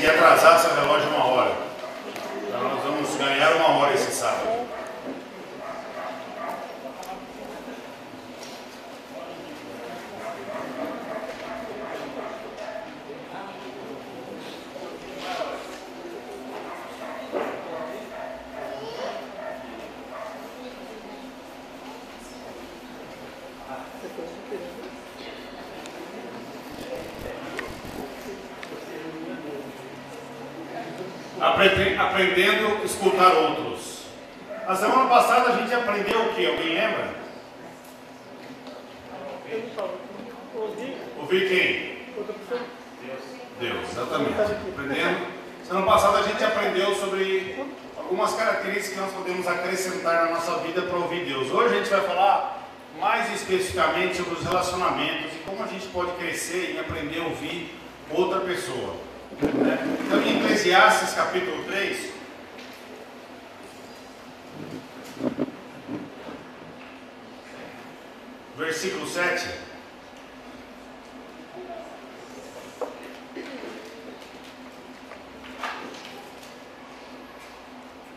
consegui atrasar seu relógio 1 hora. Então nós vamos ganhar 1 hora esse sábado. Aprendendo a escutar outros. A semana passada a gente aprendeu o que? Alguém lembra? Ouvir quem? Deus, exatamente. Aprendendo. Semana passada a gente aprendeu sobre algumas características que nós podemos acrescentar na nossa vida para ouvir Deus. Hoje a gente vai falar mais especificamente sobre os relacionamentos e como a gente pode crescer e aprender a ouvir outra pessoa. Então, em Eclesiastes capítulo 3, versículo 7,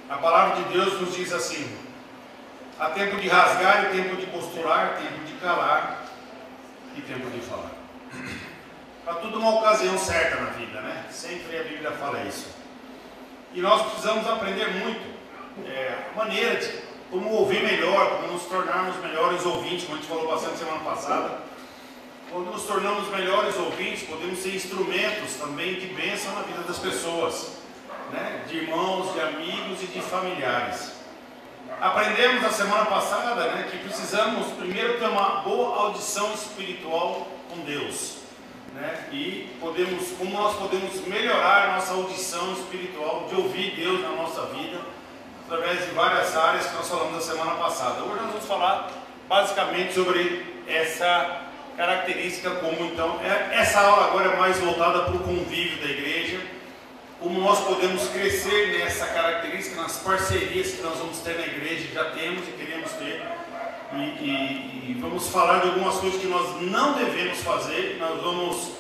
a palavra de Deus nos diz assim: há tempo de rasgar e tempo de costurar, tempo de calar e tempo de falar. Para tudo uma ocasião certa na vida, né? Sempre a Bíblia fala isso. E nós precisamos aprender muito a maneira de como ouvir melhor, como nos tornarmos melhores ouvintes, como a gente falou bastante semana passada. Quando nos tornamos melhores ouvintes, podemos ser instrumentos também de bênção na vida das pessoas, né? De irmãos, de amigos e de familiares. Aprendemos na semana passada, né, que precisamos primeiro ter uma boa audição espiritual com Deus. Né? E como nós podemos melhorar a nossa audição espiritual, de ouvir Deus na nossa vida, através de várias áreas que nós falamos na semana passada. Hoje nós vamos falar basicamente sobre essa característica, como então, essa aula agora é mais voltada para o convívio da igreja, como nós podemos crescer nessa característica, nas parcerias que nós vamos ter na igreja, já temos e queremos ter. E vamos falar de algumas coisas que nós não devemos fazer. Nós vamos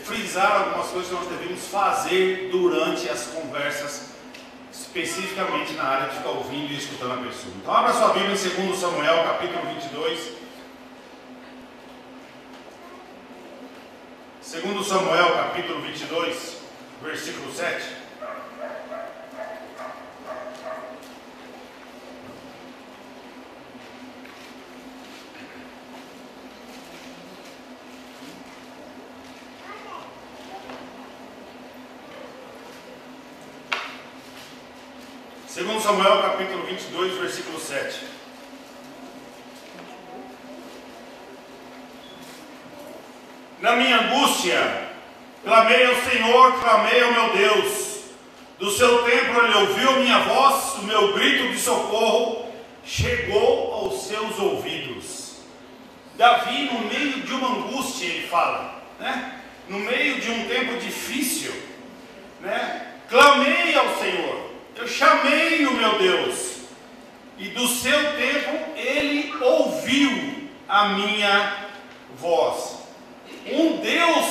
frisar algumas coisas que nós devemos fazer durante as conversas, especificamente na área de ficar ouvindo e escutando a pessoa. Então abra sua Bíblia em 2 Samuel capítulo 22. 2 Samuel capítulo 22, versículo 7. Segundo Samuel capítulo 22, versículo 7. Na minha angústia, clamei ao Senhor, clamei ao meu Deus. Do seu templo ele ouviu a minha voz, o meu grito de socorro chegou aos seus ouvidos. Davi, no meio de uma angústia, ele fala, né? No meio de um tempo difícil, né? Clamei ao Senhor. Eu chamei o meu Deus, e do seu tempo ele ouviu a minha voz. Um Deus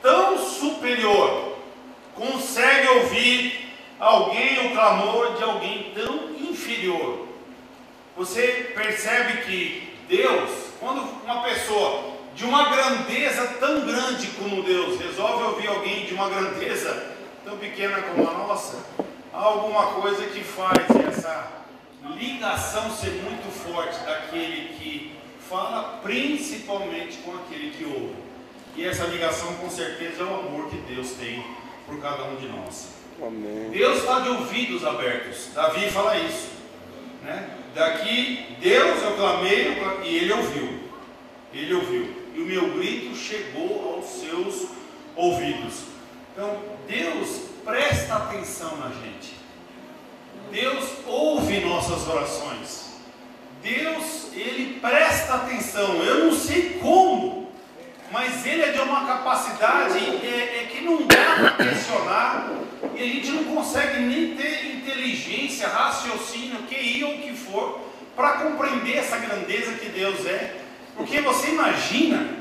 tão superior consegue ouvir o clamor de alguém tão inferior. Você percebe que Deus, quando uma pessoa de uma grandeza tão grande como Deus resolve ouvir alguém de uma grandeza tão pequena como a nossa, há alguma coisa que faz essa ligação ser muito forte daquele que fala, principalmente com aquele que ouve. E essa ligação com certeza é o amor que Deus tem por cada um de nós. Amém. Deus está de ouvidos abertos. Davi fala isso, né? Daqui, Deus eu clamei e ele ouviu. Ele ouviu. E o meu grito chegou aos seus ouvidos. Então, Deus presta atenção na gente. Deus ouve nossas orações. Deus, ele presta atenção. Eu não sei como, mas ele é de uma capacidade que não dá para questionar, e a gente não consegue nem ter inteligência, raciocínio, QI ou o que for, para compreender essa grandeza que Deus é. Porque você imagina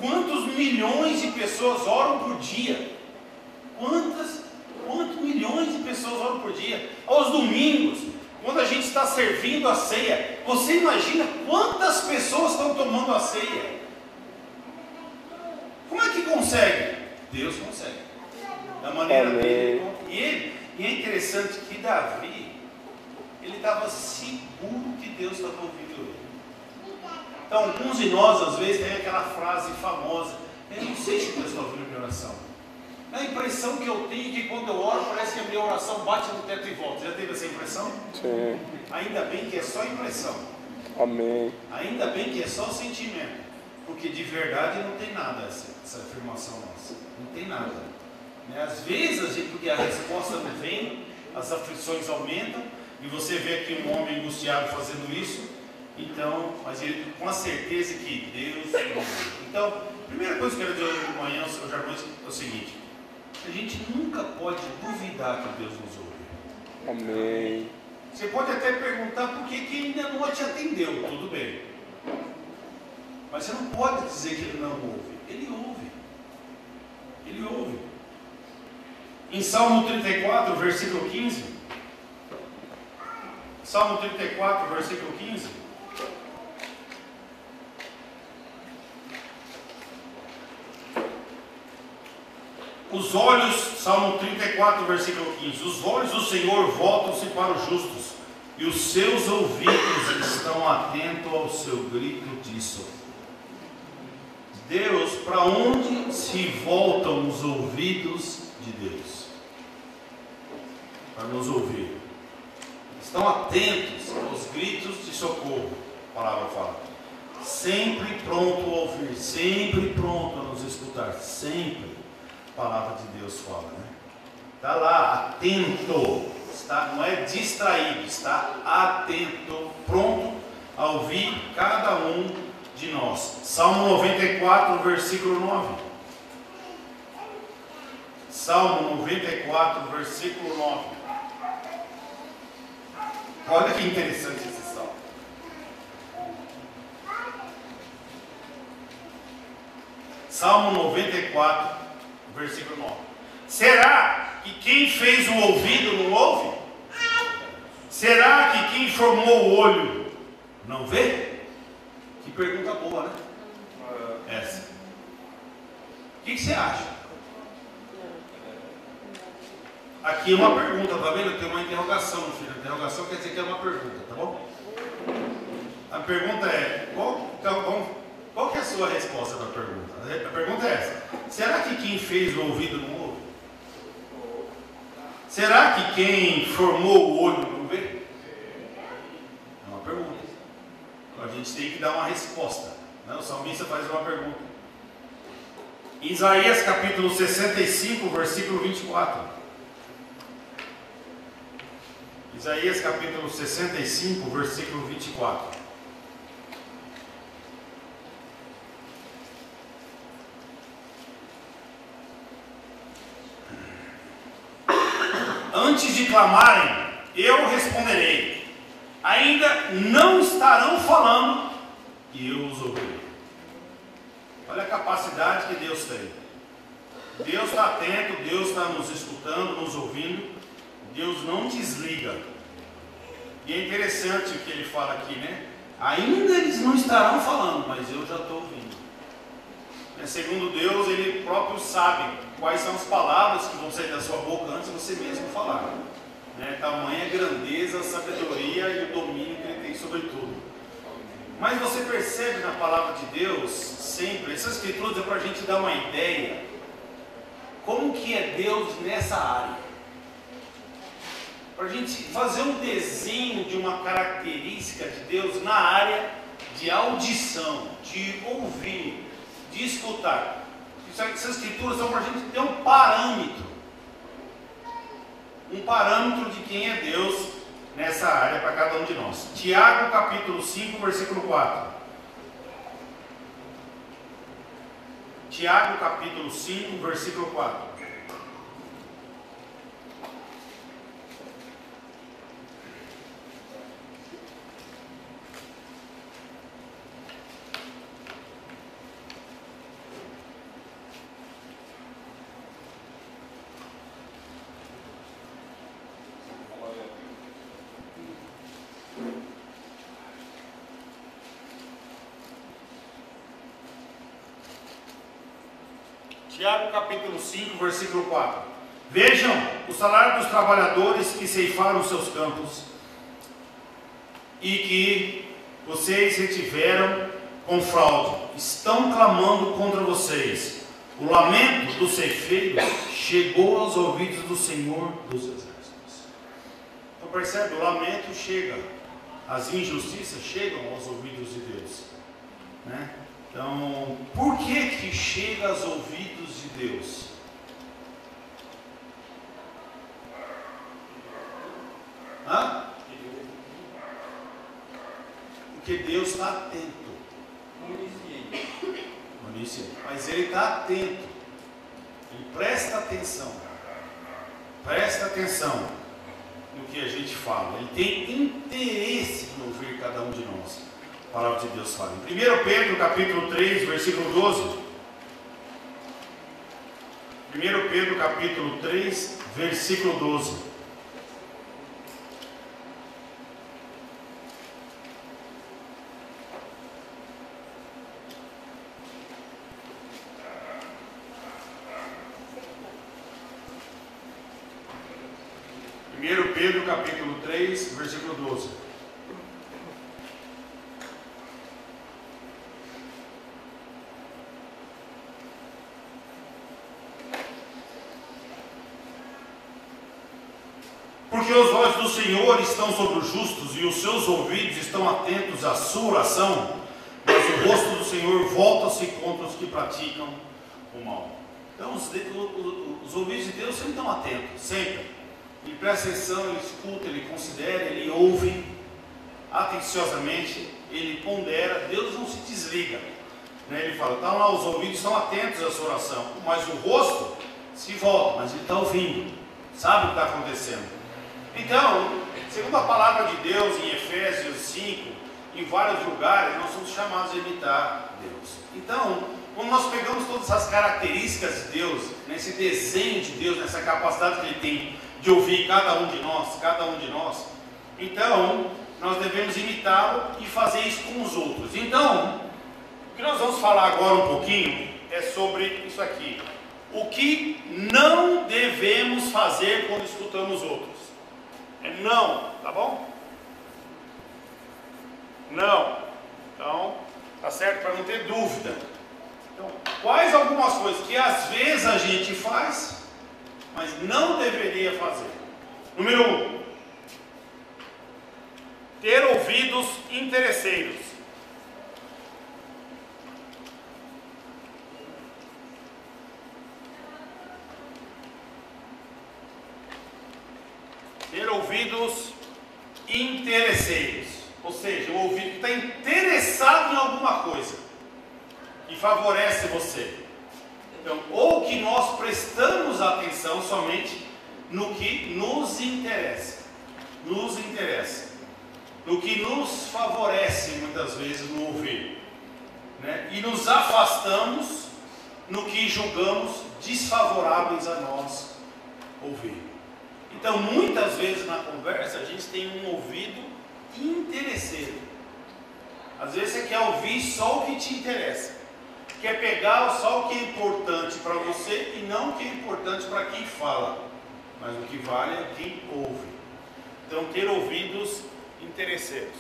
quantos milhões de pessoas oram por dia? Quantas pessoas oram por dia. Aos domingos, quando a gente está servindo a ceia, você imagina quantas pessoas estão tomando a ceia? Como é que consegue? Deus consegue. Da maneira dele. E é interessante que Davi, ele estava seguro que Deus estava ouvindo ele. Então, alguns de nós, às vezes, tem aquela frase famosa: eu não sei se Deus está ouvindo a minha oração. A impressão que eu tenho é que quando eu oro, parece que a minha oração bate no teto e volta. Já teve essa impressão? Sim. Ainda bem que é só impressão. Amém. Ainda bem que é só sentimento. Porque de verdade não tem nada essa afirmação nossa. Não tem nada. Né? Às vezes, porque a resposta não vem, as aflições aumentam, e você vê aqui um homem angustiado fazendo isso. Então, mas ele com a certeza que Deus ouve. Então, a primeira coisa que eu quero dizer hoje de manhã, o Jardim, é o seguinte: a gente nunca pode duvidar que Deus nos ouve. Amém. Você pode até perguntar por que ainda não te atendeu, tudo bem. Mas você não pode dizer que Ele não ouve. Ele ouve. Ele ouve. Em Salmo 34, versículo 15. Salmo 34, versículo 15. Os olhos, Salmo 34, versículo 15. Os olhos do Senhor voltam-se para os justos, e os seus ouvidos estão atentos ao seu grito de socorro. Deus, para onde se voltam os ouvidos de Deus? Para nos ouvir. Estão atentos aos gritos de socorro. A palavra fala. Sempre pronto a ouvir, sempre pronto a nos escutar, sempre. A palavra de Deus fala, né? Está lá, atento, está, não é distraído, está atento, pronto a ouvir cada um de nós. Salmo 94, versículo 9. Salmo 94, versículo 9. Olha que interessante esse salmo. Salmo 94, versículo 9. Será que quem fez o ouvido não ouve? Será que quem formou o olho não vê? Que pergunta boa, né? Essa. O que você acha? Aqui é uma pergunta, tá vendo? Tem uma interrogação, filho. Interrogação quer dizer que é uma pergunta, tá bom? A pergunta é: qual que é a sua resposta para a pergunta? A pergunta é essa: será que quem fez o ouvido não ouve? Será que quem formou o olho não vê? É uma pergunta. Então a gente tem que dar uma resposta, né? O salmista faz uma pergunta. Isaías capítulo 65, versículo 24. Isaías capítulo 65, versículo 24. Antes de clamarem, eu responderei. Ainda não estarão falando, e eu os ouvirei. Olha a capacidade que Deus tem. Deus está atento, Deus está nos escutando, nos ouvindo. Deus não desliga. E é interessante o que ele fala aqui, né? Ainda eles não estarão falando, mas eu já estou ouvindo. Segundo Deus, Ele próprio sabe quais são as palavras que vão sair da sua boca antes de você mesmo falar. Tamanha grandeza, a sabedoria e o domínio que Ele tem sobre tudo. Mas você percebe na palavra de Deus, sempre, essas escrituras é para a gente dar uma ideia, como que é Deus nessa área. Para a gente fazer um desenho de uma característica de Deus na área de audição, de ouvir, de escutar. Essas escrituras são para a gente ter um parâmetro de quem é Deus nessa área para cada um de nós. Tiago capítulo 5, versículo 4. Tiago capítulo 5, versículo 4. Tiago capítulo 5, versículo 4. Vejam o salário dos trabalhadores que ceifaram seus campos e que vocês retiveram com fraude. Estão clamando contra vocês. O lamento dos ceifeiros chegou aos ouvidos do Senhor dos Exércitos. Então percebe, o lamento chega, as injustiças chegam aos ouvidos de Deus, né? Então, por que chega aos ouvidos de Deus? Porque Deus está atento. Onisciente. Mas Ele está atento. Ele presta atenção. Presta atenção no que a gente fala. Ele tem interesse em ouvir cada um de nós. A palavra de Deus fala. Em 1 Pedro capítulo 3, versículo 12. 1 Pedro capítulo 3, versículo 12. Pedro capítulo 3, versículo 12. Porque os olhos do Senhor estão sobre os justos e os seus ouvidos estão atentos à sua oração, mas o rosto do Senhor volta-se contra os que praticam o mal. Então os ouvidos de Deus sempre estão atentos, sempre. Ele presta atenção, ele escuta, ele considera, ele ouve atenciosamente, ele pondera. Deus não se desliga, né? Ele fala, então lá os ouvidos estão atentos à sua oração, mas o rosto se volta, mas ele está ouvindo, sabe o que está acontecendo. Então, segundo a palavra de Deus em Efésios 5, em vários lugares nós somos chamados a imitar Deus. Então, quando nós pegamos todas essas características de Deus, nesse desenho de Deus, nessa capacidade que Ele tem de ouvir cada um de nós, então nós devemos imitá-lo e fazer isso com os outros. Então, o que nós vamos falar agora um pouquinho é sobre isso aqui. O que não devemos fazer quando escutamos outros? É não, tá bom? Não. Então, tá certo? Para não ter dúvida. Então, quais algumas coisas que às vezes a gente faz, mas não deveria fazer? Número 1, ter ouvidos interesseiros. Ter ouvidos interesseiros, ou seja, o ouvido que está interessado em alguma coisa que favorece você. Então, ou que nós prestamos atenção somente no que nos interessa, no que nos favorece muitas vezes no ouvir, né? E nos afastamos no que julgamos desfavoráveis a nós ouvir. Então, muitas vezes na conversa a gente tem um ouvido interesseiro. Às vezes você quer ouvir só o que te interessa, quer pegar só o que é importante para você e não o que é importante para quem fala, mas o que vale é quem ouve. Então, ter ouvidos interesseiros.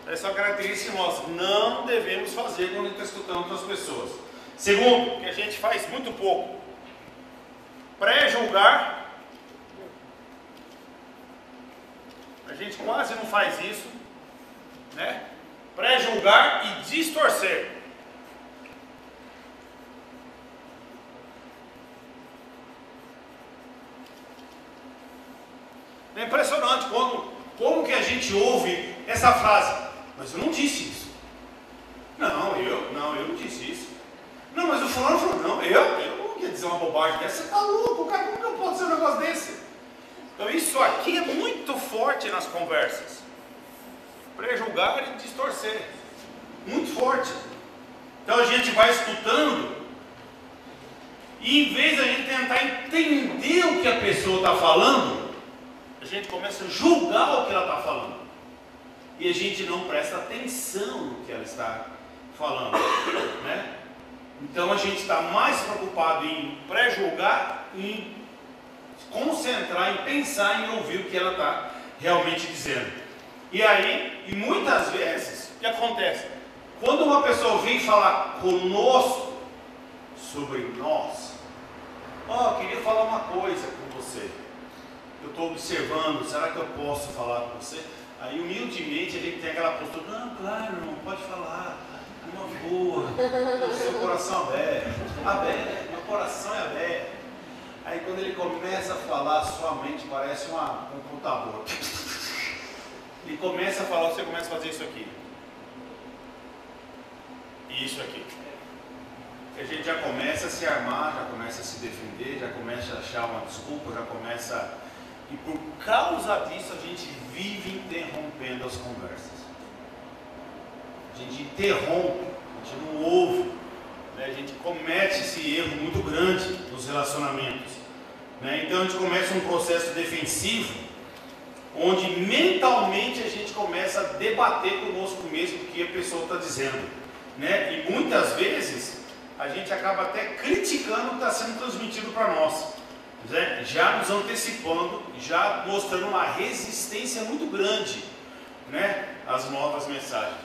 Essa é uma característica que nós não devemos fazer quando a gente está escutando outras pessoas. Segundo, que a gente faz muito pouco, pré-julgar. A gente quase não faz isso, né? Pré-julgar e distorcer. É impressionante como que a gente ouve essa frase. Mas eu não disse isso. Não, eu não disse isso. Não, mas o fulano falou, não, eu não queria dizer uma bobagem dessa. Você está louco, cara, como que eu posso dizer um negócio desse? Então isso aqui é muito forte nas conversas. Prejulgar e distorcer. Muito forte. Então a gente vai escutando e em vez de a gente tentar entender o que a pessoa está falando, a gente começa a julgar o que ela está falando. E a gente não presta atenção no que ela está falando, né? Então a gente está mais preocupado em pré-julgar, em concentrar, em pensar, em ouvir o que ela está realmente dizendo. E aí, e muitas vezes, o que acontece? Quando uma pessoa vem falar conosco sobre nós, queria falar uma coisa com você. Eu estou observando, será que eu posso falar com você? Aí humildemente a gente tem aquela postura, não, claro, não pode falar, uma boa, seu coração aberto, meu coração é aberto. Aí quando ele começa a falar, sua mente parece um computador. Ele começa a falar, você começa a fazer isso aqui. E isso aqui. A gente já começa a se armar, já começa a se defender, já começa a achar uma desculpa, já começa... E por causa disso a gente vive interrompendo as conversas. A gente interrompe, a gente não ouve, né? A gente comete esse erro muito grande nos relacionamentos, né? Então a gente começa um processo defensivo, onde mentalmente a gente começa a debater conosco mesmo o que a pessoa está dizendo, né? E muitas vezes a gente acaba até criticando o que está sendo transmitido para nós, né? Já nos antecipando, já mostrando uma resistência muito grande, né? Às novas mensagens.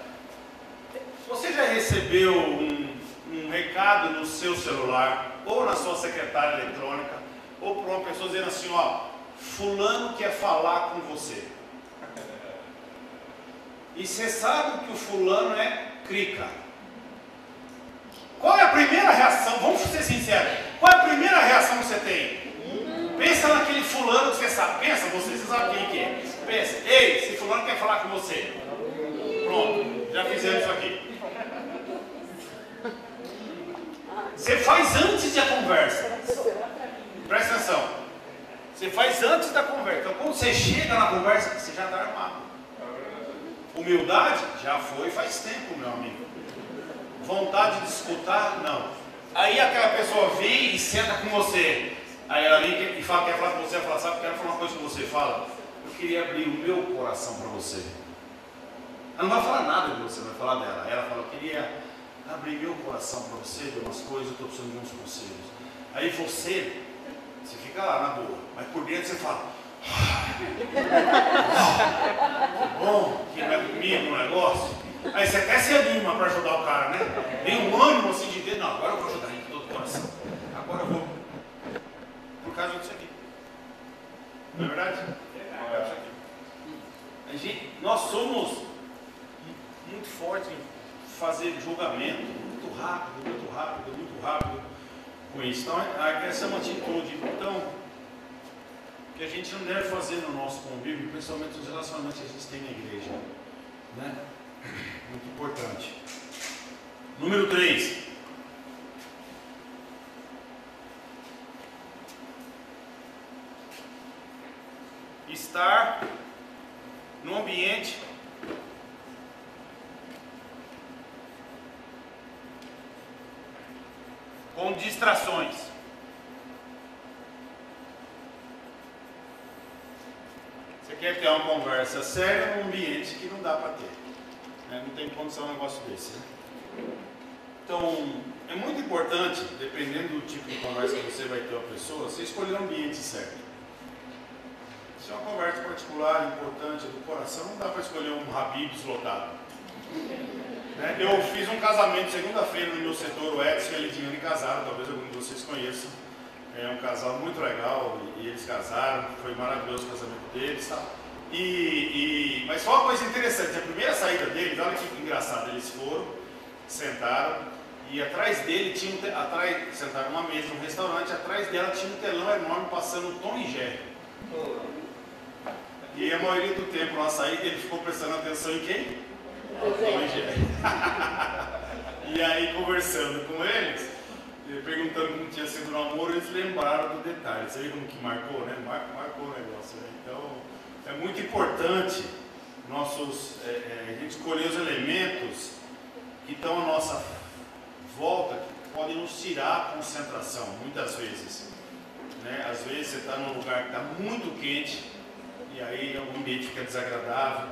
Você já recebeu um recado no seu celular, ou na sua secretária eletrônica, ou por uma pessoa dizendo assim, fulano quer falar com você. E você sabe que o fulano é crica. Qual é a primeira reação? Vamos ser sinceros. Qual é a primeira reação que você tem? Pensa naquele fulano que você sabe. Pensa, você sabe quem que é. Pensa, ei, esse fulano quer falar com você. Pronto, já fizemos isso aqui. Você faz antes da conversa. Presta atenção. Você faz antes da conversa. Então quando você chega na conversa, você já está armado. Humildade? Já foi faz tempo, meu amigo. Vontade de escutar? Não. Aí aquela pessoa vem e senta com você. Aí ela vem e fala, quer falar com você, ela fala, sabe, quero falar uma coisa com você. Fala, eu queria abrir o meu coração para você. Ela não vai falar nada de você, vai falar dela. Aí ela fala, eu queria abrir meu coração para você, de umas coisas, eu estou precisando de uns conselhos. Aí você fica lá na boa, mas por dentro você fala, que bom, que não é comigo o negócio. Aí você até se anima para ajudar o cara, né? Tem um ânimo assim de dizer, não, agora eu vou ajudar ele de todo o coração. Agora eu vou. Por causa disso aqui. Não é verdade? Por causa disso aqui. Nós somos muito fortes em fazer julgamento, muito rápido com isso. Então, essa é uma atitude que a gente não deve fazer no nosso convívio, principalmente nos relacionamentos que a gente tem na igreja, né? Muito importante. Número 3. Estar no ambiente com distrações. Você quer ter uma conversa séria num ambiente que não dá para ter, né? Não tem condição um negócio desse, né? Então, é muito importante, dependendo do tipo de conversa que você vai ter com a pessoa, você escolher o ambiente certo. Se é uma conversa particular, importante, do coração, não dá para escolher um Habib's lotado. Né? Eu fiz um casamento segunda-feira no meu setor, o Edson e a Lidiane casaram, talvez algum de vocês conheçam. É um casal muito legal e eles casaram, foi maravilhoso o casamento deles. Tá? Mas foi uma coisa interessante, a primeira saída deles, olha que engraçado, eles foram, sentaram e atrás dele tinha sentaram numa mesa num restaurante, atrás dela tinha um telão enorme passando Tom e Jerry. E a maioria do tempo na saída ele ficou prestando atenção em quem? Tom e Jerry. E aí conversando com eles, perguntando como tinha sido o namoro, eles lembraram do detalhe. Você vê como que marcou, né? Marcou o negócio, né? Então é muito importante a gente escolher os elementos que estão à nossa volta, que podem nos tirar a concentração, muitas vezes, né? Às vezes você está num lugar que está muito quente e aí o ambiente fica desagradável.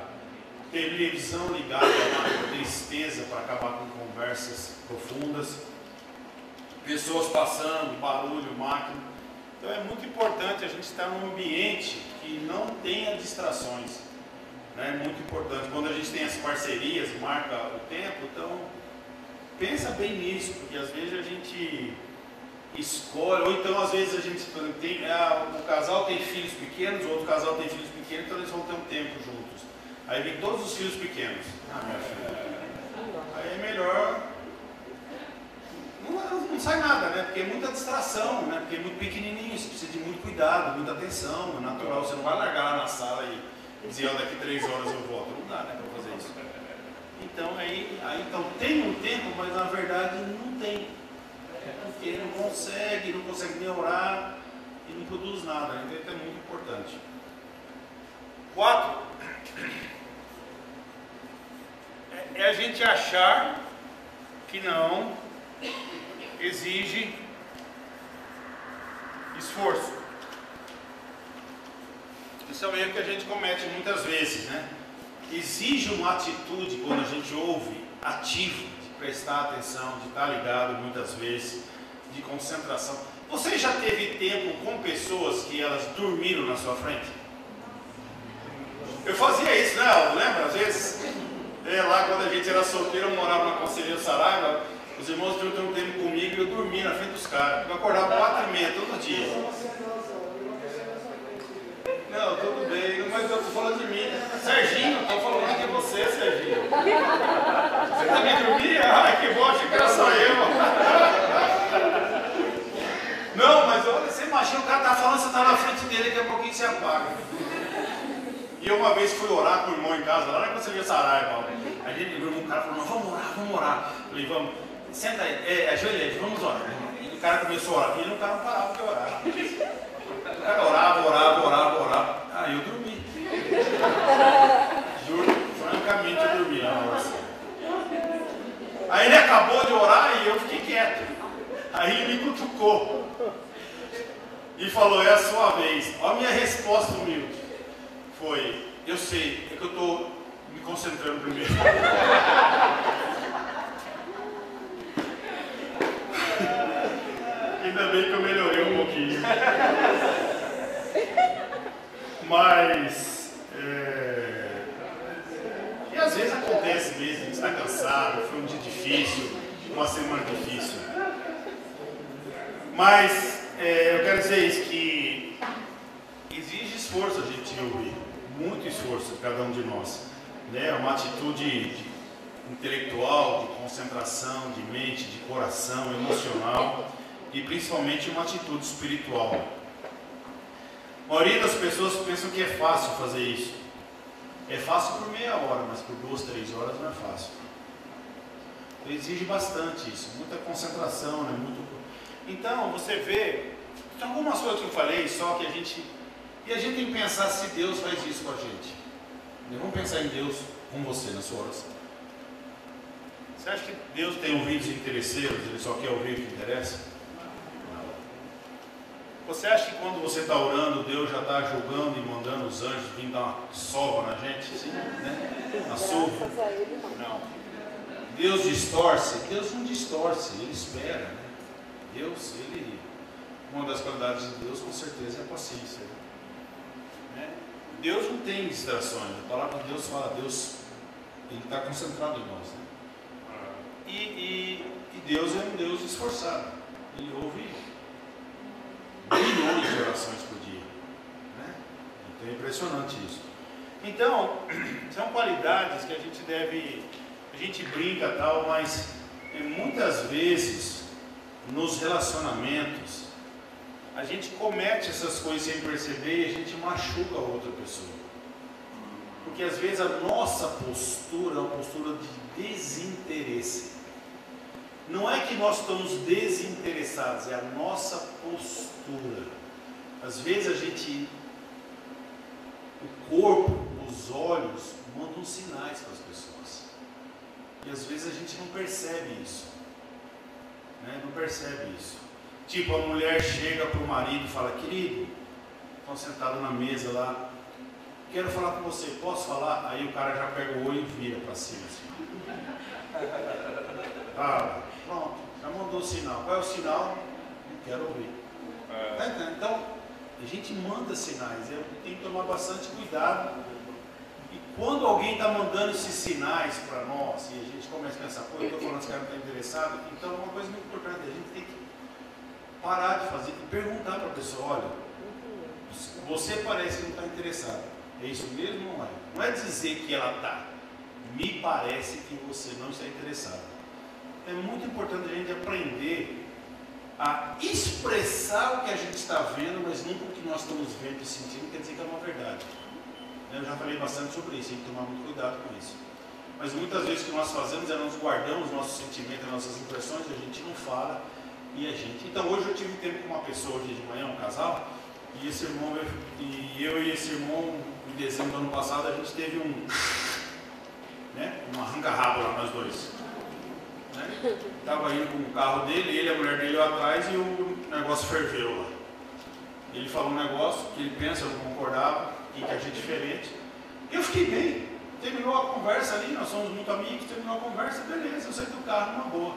Televisão ligada é uma tristeza para acabar com conversas profundas. pessoas passando, barulho, máquina. Então é muito importante a gente estar num ambiente que não tenha distrações. É muito importante. Quando a gente tem as parcerias, marca o tempo, então pensa bem nisso, porque às vezes a gente escolhe, ou então às vezes a gente tem, o casal tem filhos pequenos, o outro casal tem filhos pequenos, então eles vão ter um tempo juntos. Aí vem todos os filhos pequenos. Minha filha. Aí é melhor. Não sai nada, né? Porque é muita distração, né? Porque é muito pequenininho, você precisa de muito cuidado, muita atenção, é natural. Você não vai largar lá na sala e dizer, daqui 3 horas eu volto. Não dá, né, para fazer isso. Então, então tem um tempo, mas na verdade não tem. Porque não consegue nem orar e não produz nada. Então isso é muito importante. 4 é a gente achar que não exige esforço. Isso é um erro que a gente comete muitas vezes, né? Exige uma atitude quando a gente ouve, ativo, de prestar atenção, de estar ligado muitas vezes, de concentração. Você já teve tempo com pessoas que elas dormiram na sua frente? Eu fazia isso, né, Aldo? Lembra? Às vezes, lá quando a gente era solteiro, eu morava na Conselheiro Saraiva, os irmãos tinham um tempo comigo e eu dormia na frente dos caras. Eu acordava 4h30 todo dia. Não, tudo bem, mas eu estou falando de mim. Serginho, estou falando que é você, Serginho. Você também dormia? Ai, que bom, achei que era só eu. Não, mas olha, você imagina, o cara está falando, você está na frente dele, daqui a pouquinho você apaga. E eu uma vez fui orar com o irmão em casa, lá na Conselheiro Saraiva. Aí o cara falou, vamos orar. Eu falei, vamos, senta aí, ajoelha aí, vamos orar. E o cara começou a orar, e o cara não parava de orar. O cara orava. Aí eu dormi. Juro, francamente eu dormi na oração. Aí ele acabou de orar e eu fiquei quieto. Aí ele me cutucou e falou, é a sua vez. A minha resposta humilde foi, eu sei, é que eu estou me concentrando primeiro. Ainda bem que eu melhorei um pouquinho. Mas, e às vezes acontece mesmo, a gente está cansado, foi um dia difícil, uma semana difícil. Mas, eu quero dizer isso, que exige esforço a gente ouvir, muito esforço de cada um de nós. Né? Uma atitude intelectual, de concentração, de mente, de coração, emocional e principalmente uma atitude espiritual. A maioria das pessoas pensam que é fácil fazer isso. É fácil por meia hora, mas por 2, 3 horas não é fácil. Então, exige bastante isso, muita concentração, né? Então, você vê, tem algumas coisas que eu falei, só que a gente tem que pensar se Deus faz isso com a gente. Vamos pensar em Deus com você na sua oração. Você acha que Deus tem ouvidos interesseiros, Ele só quer ouvir o que interessa? Você acha que quando você está orando, Deus já está julgando e mandando os anjos vir dar uma sova na gente? Sim, né? Uma sova? Não. Deus distorce? Deus não distorce, Ele espera. Né? Deus, uma das qualidades de Deus com certeza é a paciência. Né? Deus não tem distrações. A palavra de Deus fala, Deus, Ele está concentrado em nós. Né? E Deus é um Deus esforçado. Ele ouve milhões de orações por dia. Né? Então é impressionante isso. Então, são qualidades que a gente brinca tal, mas muitas vezes nos relacionamentos a gente comete essas coisas sem perceber e a gente machuca a outra pessoa. Porque às vezes a nossa postura é uma postura de desinteresse. Não é que nós estamos desinteressados, é a nossa postura. Às vezes o corpo, os olhos, mandam sinais para as pessoas. E às vezes a gente não percebe isso. Né? Não percebe isso. Tipo, a mulher chega para o marido e fala, querido, estão sentados na mesa lá, quero falar com você, posso falar? Aí o cara já pega o olho e vira para cima. Assim. Ah, pronto. Já mandou o sinal. Qual é o sinal? Não quero ouvir. Tá entendendo? Então, a gente manda sinais. Eu tenho que tomar bastante cuidado. E quando alguém está mandando esses sinais para nós, e a gente começa a pensar, pô, eu estou falando que esse cara não está interessado, então uma coisa muito importante, a gente tem que parar de fazer e perguntar para a pessoa, olha, você parece que não está interessado. É isso mesmo ou não é? Não é dizer que ela está. Me parece que você não está interessado. É muito importante a gente aprender a expressar o que a gente está vendo, mas nunca o que nós estamos vendo e sentindo quer dizer que é uma verdade. Eu já falei bastante sobre isso, tem que tomar muito cuidado com isso. Mas muitas vezes o que nós fazemos é nós guardamos nossos sentimentos, nossas impressões, a gente não fala e a gente... Então hoje eu tive tempo com uma pessoa hoje de manhã, um casal, e esse irmão, eu e esse irmão, em dezembro do ano passado, a gente teve um arranca-rabo lá, nós dois. Estava indo com o carro dele, ele e a mulher dele lá atrás, e o negócio ferveu lá. Ele falou um negócio que ele pensa, eu não concordava, que a gente é diferente. Eu fiquei bem, terminou a conversa ali, nós somos muito amigos, terminou a conversa, beleza, eu saí do carro numa boa.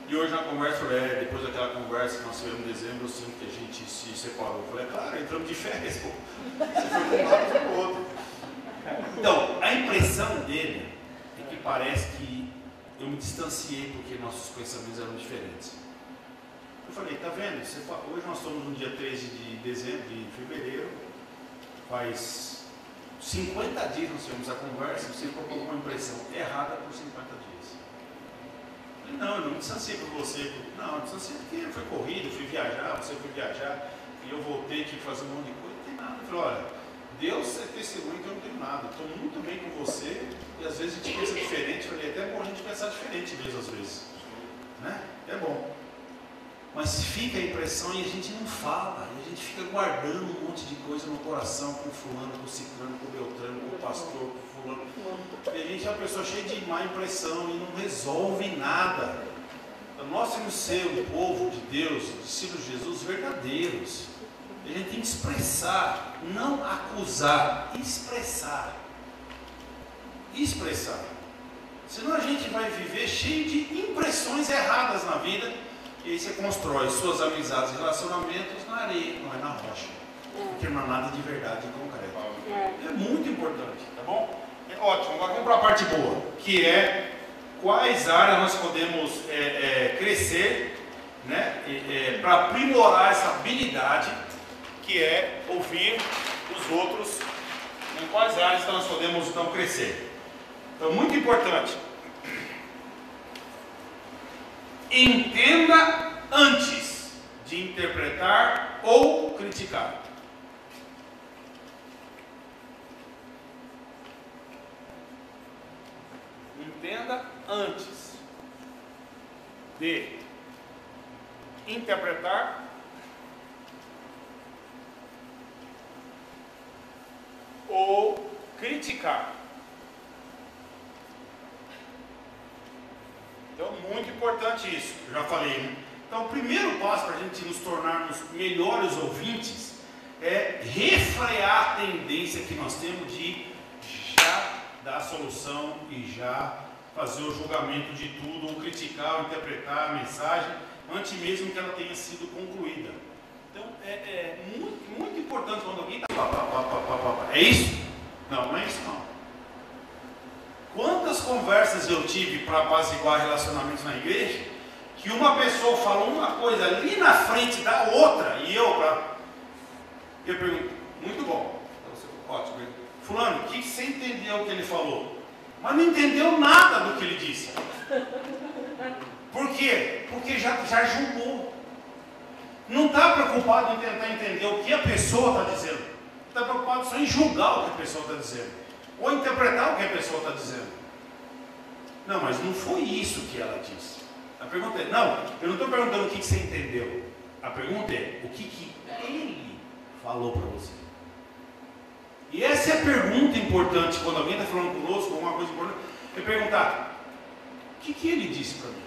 E hoje na conversa, eu falei, depois daquela conversa que nós tivemos em dezembro, eu sinto que a gente se separou. Eu falei, claro, entramos de férias, pô. Você foi para um lado, foi para o outro. Então, a impressão dele é que parece que eu me distanciei porque nossos pensamentos eram diferentes. Eu falei, tá vendo? Hoje nós estamos no dia 13 de dezembro, de fevereiro, faz 50 dias nós tivemos a conversa, você colocou uma impressão errada por 50 dias. Eu falei, não, eu não me distanciei por você. Não, eu me distanciei porque foi corrida, eu fui viajar, você foi viajar, e eu voltei, tive que fazer um monte de coisa, não tem nada. Eu falei, olha, Deus é testemunho que eu não tenho nada, estou muito bem com você, e às vezes a gente pensa diferente. Eu falei, até é bom a gente pensar diferente mesmo às vezes, né? É bom. Mas fica a impressão e a gente não fala, e a gente fica guardando um monte de coisa no coração com fulano, com ciclano, com beltrano, com o pastor, com fulano. E a gente é uma pessoa cheia de má impressão e não resolve nada. Então, nós temos que ser o povo de Deus, discípulos de Jesus verdadeiros. A gente tem que expressar, não acusar, expressar. Expressar. Senão a gente vai viver cheio de impressões erradas na vida. E aí você constrói suas amizades e relacionamentos na areia, não é na rocha. Porque não há nada de verdade em concreto. É muito importante, tá bom? É ótimo. Agora vamos para a parte boa, que é quais áreas nós podemos crescer, né, para aprimorar essa habilidade, que é ouvir os outros. Em quais áreas então, nós podemos então crescer? Então, muito importante. Entenda antes de interpretar ou criticar. Entenda antes de interpretar ou criticar. Então, muito importante isso, eu já falei, né? Então, o primeiro passo para a gente nos tornarmos melhores ouvintes é refrear a tendência que nós temos de já dar a solução e já fazer o julgamento de tudo, ou criticar, ou interpretar a mensagem, antes mesmo que ela tenha sido concluída. Então, é muito, muito importante quando alguém está... É isso? Não, não é isso não. Quantas conversas eu tive para apaziguar relacionamentos na igreja, que uma pessoa falou uma coisa ali na frente da outra, e eu pergunto, muito bom, ótimo, fulano, o que você entendeu o que ele falou? Mas não entendeu nada do que ele disse. Por quê? Porque já julgou. Não está preocupado em tentar entender o que a pessoa está dizendo. Está preocupado só em julgar o que a pessoa está dizendo. Ou interpretar o que a pessoa está dizendo. Não, mas não foi isso que ela disse. A pergunta é, não, eu não estou perguntando o que você entendeu. A pergunta é, o que ele falou para você? E essa é a pergunta importante, quando alguém está falando conosco, alguma coisa importante, é perguntar, o que ele disse para mim?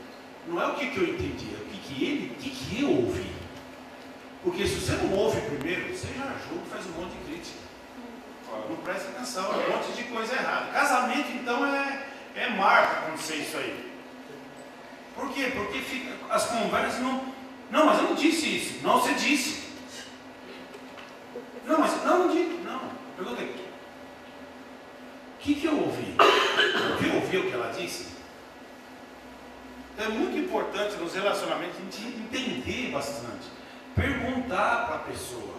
Não é o que eu entendi, é o que eu ouvi. Porque se você não ouve primeiro, você já julga e faz um monte de crítica. Não presta atenção, é um monte de coisa errada. Casamento, então, é marca acontecer isso aí. Por quê? Porque as conversas não, mas eu não disse isso. Não, você disse. Não, mas não disse. Não. Perguntei. O que eu ouvi? Eu ouvi o que ela disse? Então é muito importante nos relacionamentos a gente entender bastante. Perguntar para a pessoa.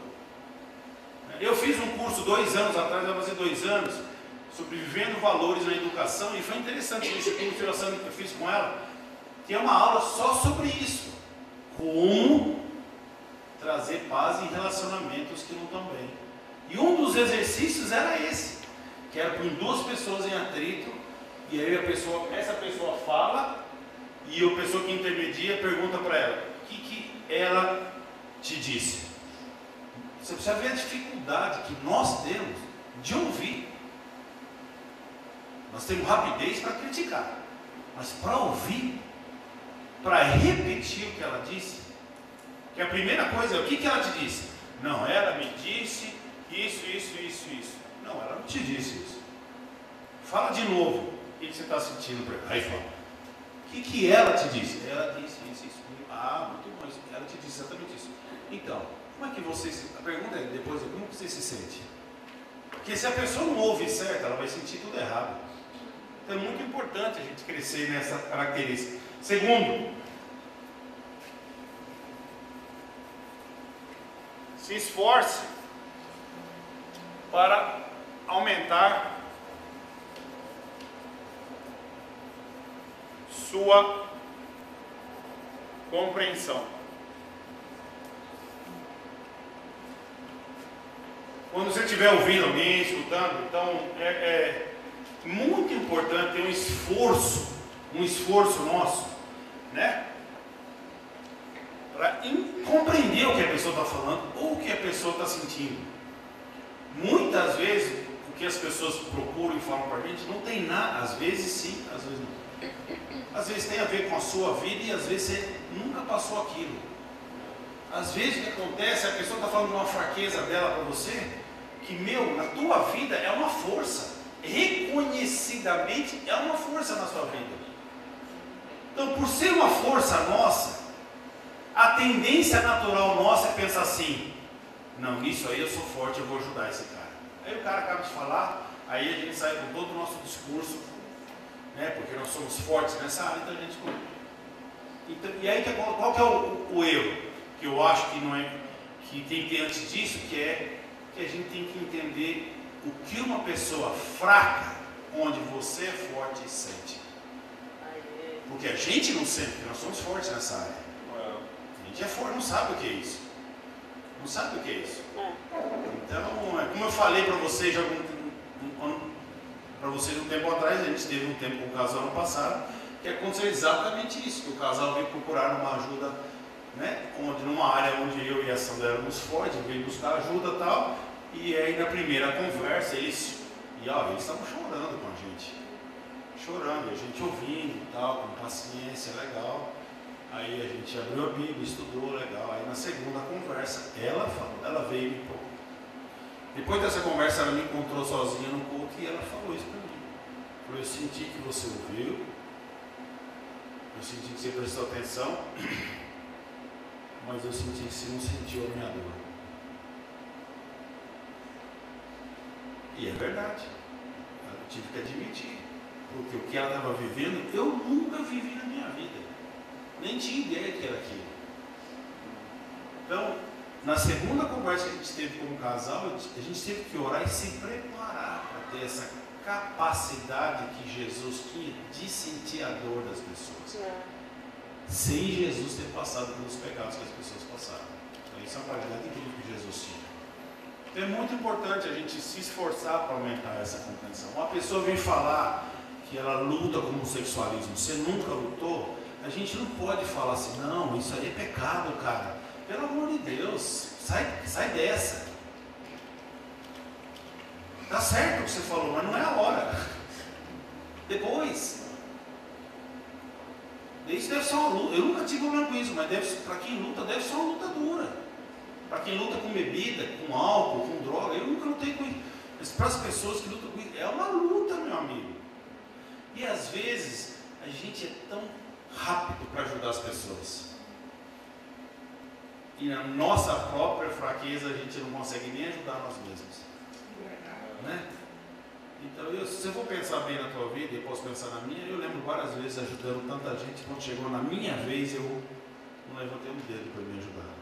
Eu fiz um curso 2 anos atrás, vai fazer 2 anos, sobre vivendo valores na educação, e foi interessante esse curso que eu fiz com ela, que é uma aula só sobre isso. Como trazer paz em relacionamentos que não estão bem. E um dos exercícios era esse, que era com 2 pessoas em atrito, e aí essa pessoa fala, e a pessoa que intermedia pergunta para ela, o que ela te disse? Você precisa ver a dificuldade que nós temos de ouvir. Nós temos rapidez para criticar, mas para ouvir, para repetir o que ela disse, que a primeira coisa é o que ela te disse? Não, ela me disse isso. Não, ela não te disse isso. Fala de novo. O que você está sentindo? Aí fala. O que ela te disse? Ela disse isso. Ah, muito bom. Ela te disse exatamente isso. Então, como é que você se... A pergunta é depois, como você se sente? Porque se a pessoa não ouve certo, ela vai sentir tudo errado. Então é muito importante a gente crescer nessa característica. Segundo, se esforce para aumentar sua compreensão. Quando você estiver ouvindo alguém, escutando, então é muito importante ter um esforço nosso, né? Para compreender o que a pessoa está falando ou o que a pessoa está sentindo. Muitas vezes, o que as pessoas procuram e falam para a gente não tem nada, às vezes sim, às vezes não. Às vezes tem a ver com a sua vida e às vezes você nunca passou aquilo. Às vezes o que acontece, a pessoa está falando de uma fraqueza dela para você, que na tua vida é uma força, reconhecidamente é uma força na sua vida. Então, por ser uma força nossa, a tendência natural nossa é pensar assim, não, nisso aí eu sou forte, eu vou ajudar esse cara. Aí o cara acaba de falar, aí a gente sai com todo o nosso discurso, né, porque nós somos fortes nessa área, então a gente... Então, e aí qual que é o erro? Que eu acho que não é, que tem que ter antes disso, que é que a gente tem que entender o que uma pessoa fraca, onde você é forte, sente. Porque a gente não sente, porque nós somos fortes nessa área. A gente é forte, não sabe o que é isso. Não sabe o que é isso. Então, como eu falei para vocês um tempo atrás, a gente teve um tempo com o casal no passado, que aconteceu exatamente isso, que o casal veio procurar uma ajuda, né, numa área onde eu e a Sandra éramos fortes, veio buscar ajuda e tal, e aí na primeira conversa eles estavam chorando com a gente, chorando, e a gente ouvindo e tal, com paciência, legal. Aí a gente abriu a Bíblia, estudou, legal. Aí na segunda conversa, ela veio e me pôr. Depois dessa conversa, ela me encontrou sozinha no culto e ela falou isso para mim. Falou, eu senti que você ouviu, eu senti que você prestou atenção, mas eu senti que você não sentiu a minha dor. E é verdade, eu tive que admitir, porque o que ela estava vivendo, eu nunca vivi na minha vida, nem tinha ideia que era aquilo. Então, na segunda conversa que a gente teve como casal, a gente teve que orar e se preparar para ter essa capacidade que Jesus tinha de sentir a dor das pessoas, sem Jesus ter passado pelos pecados que as pessoas passaram. Então, isso é uma qualidade incrível que Jesus tinha. Então, é muito importante a gente se esforçar para aumentar essa compreensão. Uma pessoa vem falar que ela luta com o homossexualismo, você nunca lutou, a gente não pode falar assim, não, isso aí é pecado, cara. Pelo amor de Deus, sai dessa. Tá certo o que você falou, mas não é a hora. Depois. Isso deve ser uma luta. Eu nunca tive problema com isso, mas para quem luta, deve ser uma luta dura. Para quem luta com bebida, com álcool, com droga, eu nunca lutei com isso. Mas para as pessoas que lutam com isso, é uma luta, meu amigo. E às vezes, a gente é tão rápido para ajudar as pessoas. E na nossa própria fraqueza a gente não consegue nem ajudar nós mesmos. Né? Então, se eu vou pensar bem na tua vida e posso pensar na minha, eu lembro várias vezes ajudando tanta gente, quando chegou na minha vez eu não levantei um dedo para me ajudar.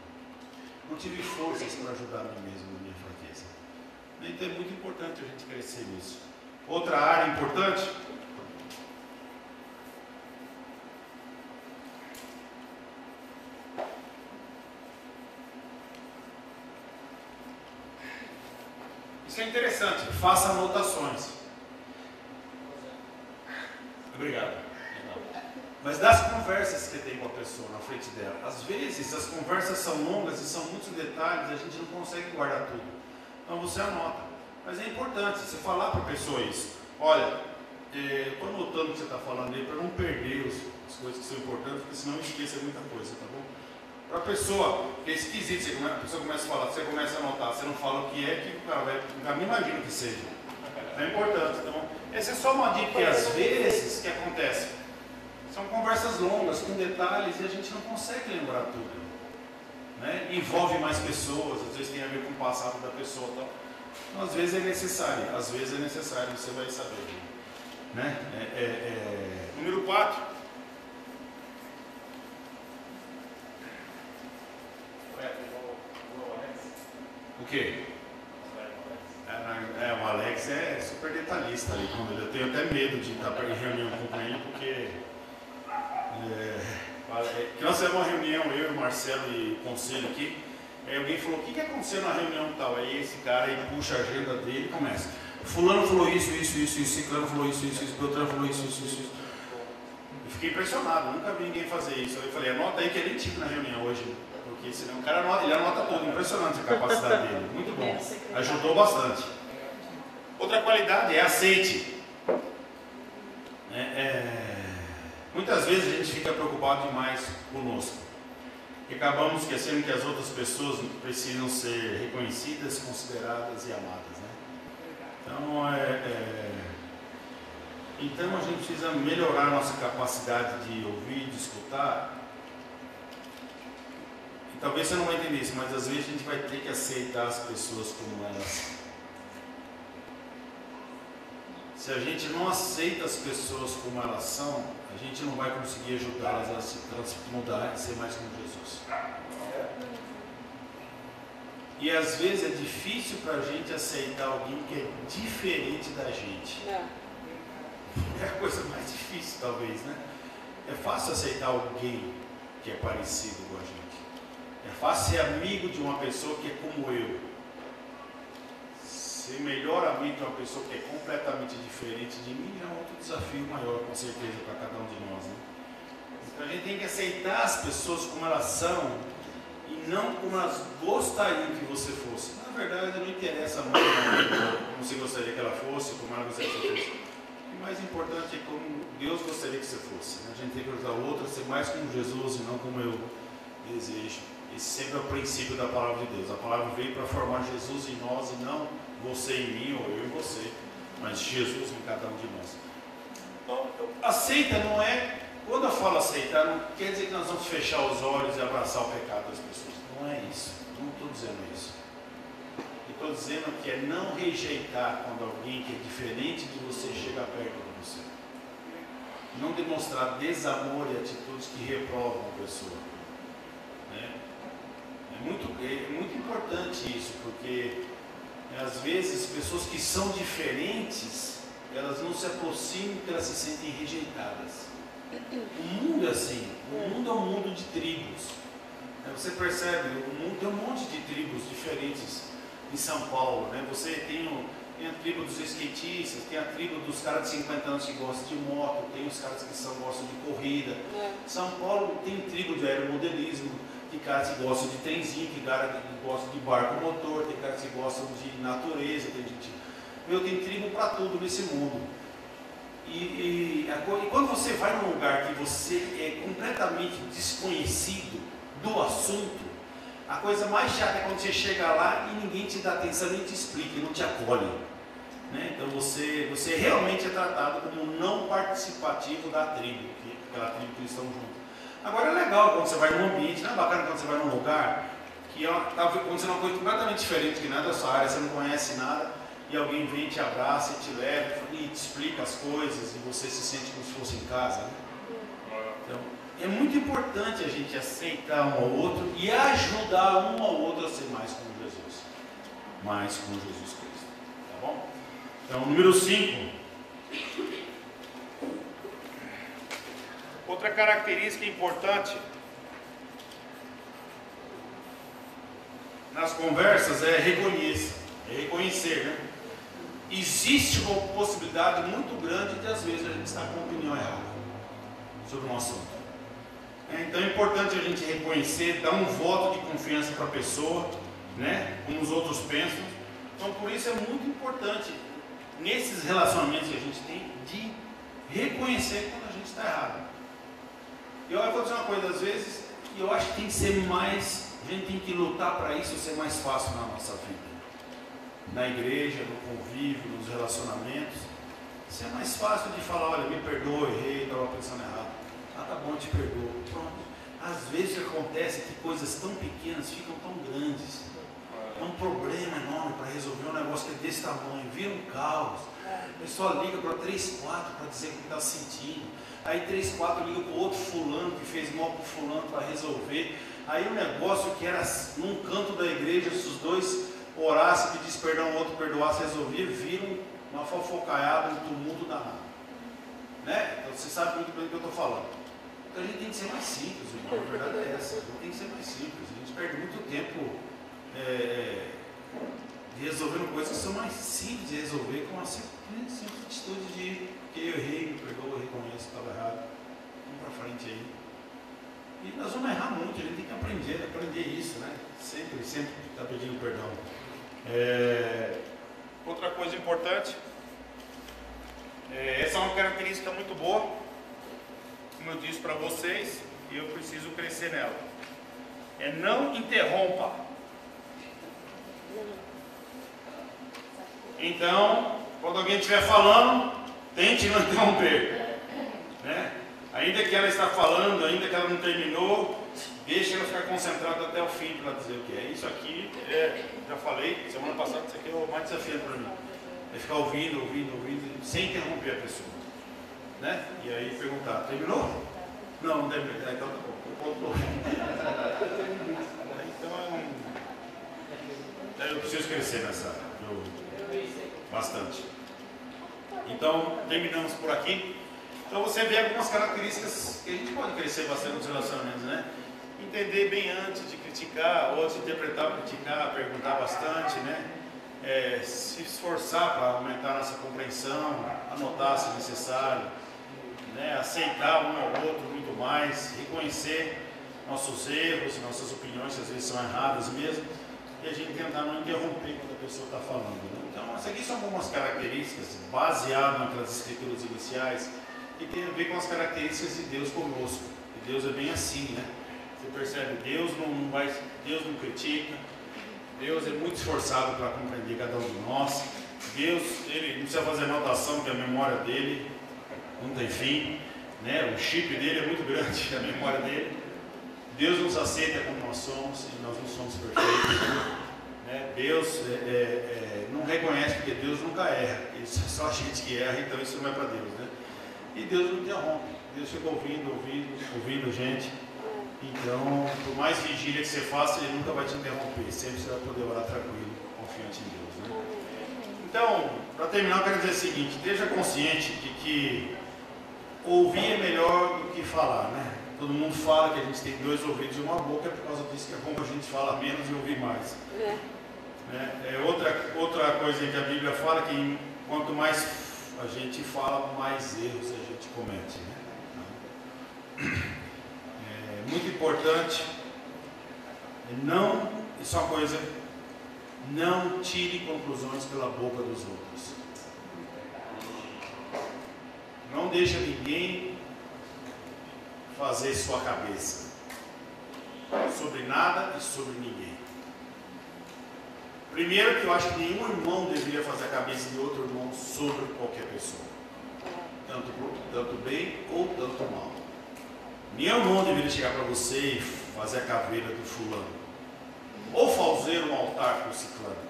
Não tive forças para ajudar a mim mesmo na minha fraqueza. Então é muito importante a gente crescer nisso. Outra área importante, isso é interessante, faça anotações. Obrigado. Mas das conversas que tem com a pessoa na frente dela, às vezes as conversas são longas e são muitos detalhes, a gente não consegue guardar tudo. Então você anota. Mas é importante você falar para a pessoa isso. Olha, estou anotando o que você está falando aí para não perder as coisas que são importantes, porque senão esqueça muita coisa, tá bom? Para a pessoa, que é esquisito, a pessoa começa a falar, você começa a anotar, você não fala o que é, que o cara vai, não imagina que seja. É importante, tá bom? Essa é só uma dica que às vezes que acontece. São conversas longas, com detalhes, e a gente não consegue lembrar tudo. Né? Envolve mais pessoas, às vezes tem a ver com o passado da pessoa. Tal. Então, às vezes é necessário, você vai saber. Né? Número 4. O quê? O Alex é super detalhista ali. Eu tenho até medo de estar em reunião com ele, porque nós fizemos uma reunião, eu, o Marcelo e o conselho aqui. Aí alguém falou, o que aconteceu na reunião tal? Aí esse cara aí puxa a agenda dele e começa. Fulano falou isso, Ciclano falou isso, Beltrano falou isso. Eu fiquei impressionado, nunca vi ninguém fazer isso. Aí eu falei, anota aí que ele tive na reunião hoje. Porque senão o cara anota tudo, impressionante a capacidade dele, muito bom, ajudou bastante. Outra qualidade é aceite. Muitas vezes a gente fica preocupado demais conosco e acabamos esquecendo que as outras pessoas precisam ser reconhecidas, consideradas e amadas. Né? Então a gente precisa melhorar a nossa capacidade de ouvir, de escutar. Talvez você não vai entender isso, mas às vezes a gente vai ter que aceitar as pessoas como elas são. Se a gente não aceita as pessoas como elas são, a gente não vai conseguir ajudá-las a se mudar e ser mais como Jesus. E às vezes é difícil para a gente aceitar alguém que é diferente da gente. É a coisa mais difícil, talvez, né? É fácil aceitar alguém que é parecido com a gente. É fácil ser amigo de uma pessoa que é como eu. Ser melhor amigo de uma pessoa que é completamente diferente de mim é um outro desafio maior, com certeza, para cada um de nós. Né? Então a gente tem que aceitar as pessoas como elas são e não como elas gostariam que você fosse. Na verdade, não interessa muito como você gostaria que ela fosse, como ela gostaria que você fosse. O mais importante é como Deus gostaria que você fosse. Né? A gente tem que ajudar o outro a ser mais como Jesus e não como eu desejo. Esse sempre é o princípio da palavra de Deus. A palavra veio para formar Jesus em nós e não você em mim ou eu em você, mas Jesus em cada um de nós. Então, aceita não é, quando eu falo aceitar, não quer dizer que nós vamos fechar os olhos e abraçar o pecado das pessoas. Não é isso. Não estou dizendo isso. Estou dizendo que é não rejeitar quando alguém que é diferente de você chega perto de você. Não demonstrar desamor e atitudes que reprovam a pessoa. Né? É muito importante isso, porque às vezes pessoas que são diferentes, elas não se aproximam porque elas se sentem rejeitadas. O mundo é assim, o mundo é um mundo de tribos. Você percebe, o mundo tem um monte de tribos diferentes em São Paulo. Né? Você tem a tribo dos skatistas, tem a tribo dos caras de 50 anos que gostam de moto, tem os caras que gostam de corrida. São Paulo tem tribo de aeromodelismo, tem caras que gostam de trenzinho, tem caras que gostam de barco motor, tem caras que gostam de natureza, tem tribo para tudo nesse mundo. E quando você vai num lugar que você é completamente desconhecido do assunto, a coisa mais chata é quando você chega lá e ninguém te dá atenção, nem te explica, não te acolhe. né? Então você realmente é tratado como não participativo da tribo, aquela tribo que eles estão juntos. Agora é legal quando você vai num ambiente, não é bacana quando você vai num lugar que está acontecendo uma coisa completamente diferente, que não é da sua área, você não conhece nada, e alguém vem, te abraça e te leva e te explica as coisas, e você se sente como se fosse em casa, né? Então, é muito importante a gente aceitar um ao outro e ajudar um ao outro a ser mais como Jesus. Mais como Jesus Cristo. Tá bom? Então, número 5. Outra característica importante nas conversas é reconhecer, né? Existe uma possibilidade muito grande de às vezes a gente estar com uma opinião errada sobre um assunto. Então é importante a gente reconhecer, dar um voto de confiança para a pessoa, né? Como os outros pensam. Então por isso é muito importante nesses relacionamentos que a gente tem de reconhecer quando a gente está errado. E eu vou dizer uma coisa, às vezes, e eu acho que tem que ser mais, a gente tem que lutar para isso ser mais fácil na nossa vida. Na igreja, no convívio, nos relacionamentos. Isso é mais fácil de falar, olha, me perdoa, errei, estava pensando errado. Ah, tá bom, te perdoo. Pronto. Às vezes acontece que coisas tão pequenas ficam tão grandes. É um problema enorme para resolver um negócio que é desse tamanho, vira um caos. A pessoa liga para 3, 4 para dizer o que está sentindo. Aí 3, 4 liga para o outro fulano que fez mal para o fulano para resolver. Aí o negócio que era num canto da igreja, se os dois orassem, pedissem perdão, o outro perdoasse, resolvia, vira uma fofocaiada, um tumulto danado. Né? Então você sabe muito bem do que eu estou falando. Então a gente tem que ser mais simples, irmão. A verdade é essa. A gente tem que ser mais simples. A gente perde muito tempo resolvendo coisas que são mais simples de resolver com uma simples atitude de que eu errei, me perdoa, eu reconheço que estava errado. Vamos para frente aí. E nós vamos errar muito, a gente tem que aprender isso, né? Sempre está pedindo perdão. Outra coisa importante, essa é uma característica muito boa, como eu disse para vocês, e eu preciso crescer nela. Não interrompa. Então, quando alguém estiver falando, tente não interromper, né? Ainda que ela está falando, ainda que ela não terminou, deixa ela ficar concentrada até o fim para dizer o que é. Isso aqui, já falei, semana passada, isso aqui é o mais desafiante para mim. É ficar ouvindo, sem interromper a pessoa, né? E aí perguntar, terminou? Não terminou. Então tá bom. Então eu preciso crescer nessa área. Bastante. Então, terminamos por aqui. Então você vê algumas características que a gente pode crescer bastante nos relacionamentos, né? Entender bem antes de criticar, ou de interpretar, criticar, perguntar bastante, né? Se esforçar para aumentar a nossa compreensão, anotar se necessário, né? Aceitar um ao outro muito mais, reconhecer nossos erros, nossas opiniões, que às vezes são erradas mesmo, e a gente tentar não interromper quando a pessoa está falando, né? Então, essas aqui são algumas características baseadas naquelas escrituras iniciais que tem a ver com as características de Deus conosco. E Deus é bem assim, né? Você percebe, Deus não critica, Deus é muito esforçado para compreender cada um de nós. Deus, ele não precisa fazer anotação, que a memória dele não tem fim, né? O chip dele é muito grande, a memória dele. Deus nos aceita como nós somos, e nós não somos perfeitos. Né? Deus não reconhece, porque Deus nunca erra. Isso é só a gente que erra, então isso não é para Deus, né? E Deus não interrompe. Deus fica ouvindo gente. Então, por mais vigília que você faça, Ele nunca vai te interromper. Sempre você vai poder orar tranquilo, confiante em Deus, né? Então, para terminar, eu quero dizer o seguinte: esteja consciente de que ouvir é melhor do que falar, né? Todo mundo fala que a gente tem 2 ouvidos e uma boca, é por causa disso que é bom a gente fala menos e ouvir mais. Outra coisa que a Bíblia fala, que quanto mais a gente fala, mais erros a gente comete, né? É muito importante, isso é uma coisa, não tire conclusões pela boca dos outros. Não deixa ninguém fazer sua cabeça sobre nada e sobre ninguém. Primeiro, que eu acho que nenhum irmão deveria fazer a cabeça de outro irmão sobre qualquer pessoa, tanto bem ou tanto mal. Nenhum irmão deveria chegar para você e fazer a caveira do fulano, ou fazer um altar para o ciclano.